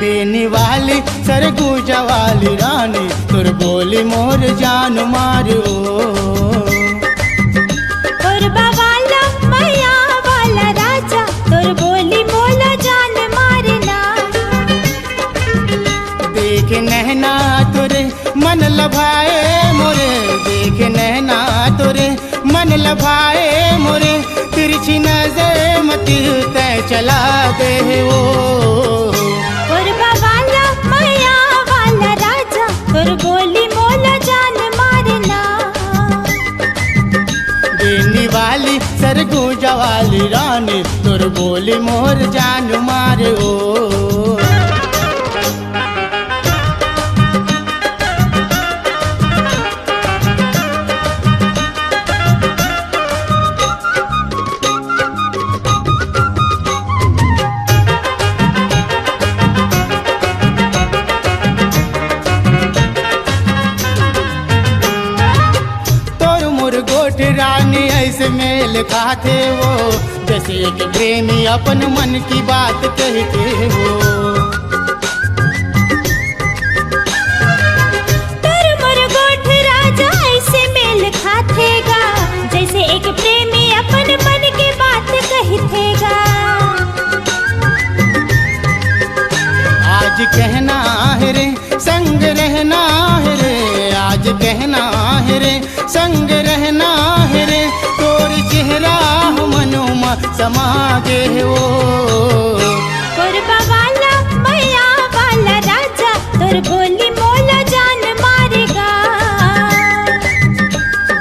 देने वाली सरगुजा वाली रानी तोर बोली मोर जान मारो। कोरबा वाला मैया वाला राजा तोर बोली मोला जान मारना। देख नैना तोरे मन लभाए मोरे, देख नैना तोरे मन लभाए मोरे, तिरछी नजर मत तय चला दे वो। कोरबा वाला मैया वाला राजा तोर बोली मोला जान मारना। देने वाली सरगुजा वाली रानी तोर बोली मोर जान मारो। रानी ऐसे मेल खाते वो जैसे एक प्रेमी अपन मन की बात कहते हो। तोर मोर गोठ राजा ऐसे मेल खातेगा जैसे एक प्रेमी अपन मन की बात कहतेगा। आज कहना है रे संग रहना है रे, आज कहना है रे संग रहना है रे, तोर चेहरा मनोमा समा गे हो। कोरबा वाला मैया वाला राजा तोर बोली मोला जान मारेगा।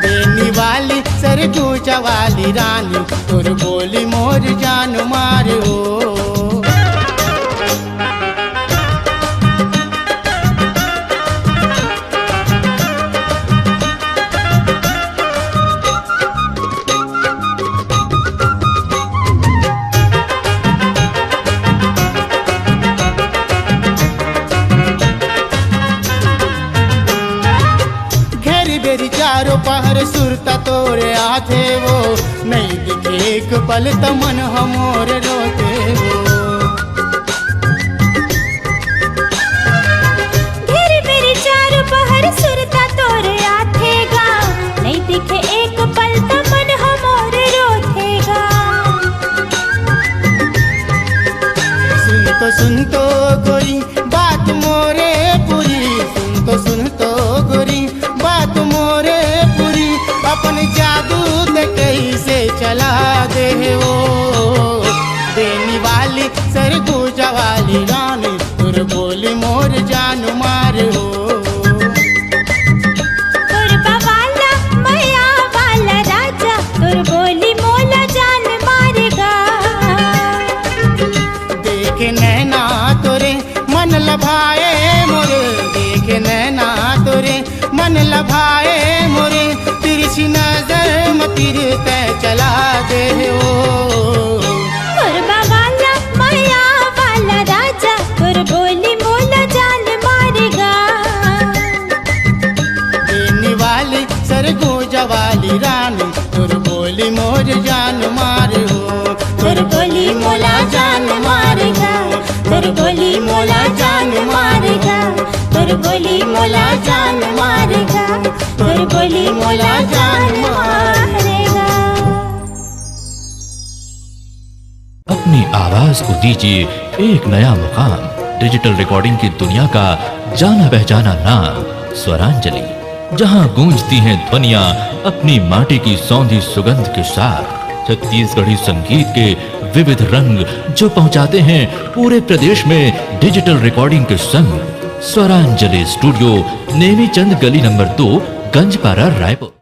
देने वाली सरगुजा वाली रानी तोर बोली मोर जान मारो। चारों पहर सुरता तोरे आथे वो, नहीं दिखे एक पल तमन हमोर रोते वो। घेर मेरी चारों पहर सुरता तोरे आथेगा, नहीं दिखे एक पल तमन हमोर रोतेगा। सुन तो गोरी बात मोरे पूरी, सुन तो गोरी बात मोरे पूरी, अपन जादू ते कैसे चला दे वो। देने वाली सरगुजा वाली रानी तोर बोली मोर जान मारो। कोरबा वाला मैया वाला राजा तोर बोली मोला जान मारेगा। देख नैना तोरे मन लभाए मोरे, देख नैना तोरे मन लभाए मोरे, तिरछी नजर मतिर तय चला दे वो। कोरबा वाला मैया वाला राजा तोर बोली मोला जान मारेगा। देने वाली सरगुजा वाली रानी तोर बोली मोर जान मारो। तोर बोली मोला जान मारेगा, तोर बोली मोला जान मारेगा, तोर बोली मोला जान मारेगा, तोर बोली मोला जान मारेगा। अपनी आवाज को दीजिए एक नया मुकाम। डिजिटल रिकॉर्डिंग की दुनिया का जाना पहचाना नाम स्वरांजलि, जहां गूंजती हैं ध्वनियां अपनी माटी की सौंधी सुगंध के साथ। छत्तीसगढ़ी संगीत के विविध रंग जो पहुंचाते हैं पूरे प्रदेश में डिजिटल रिकॉर्डिंग के संग। स्वरांजलि स्टूडियो, नेमीचंद गली नंबर 2, गंजपारा, रायपुर।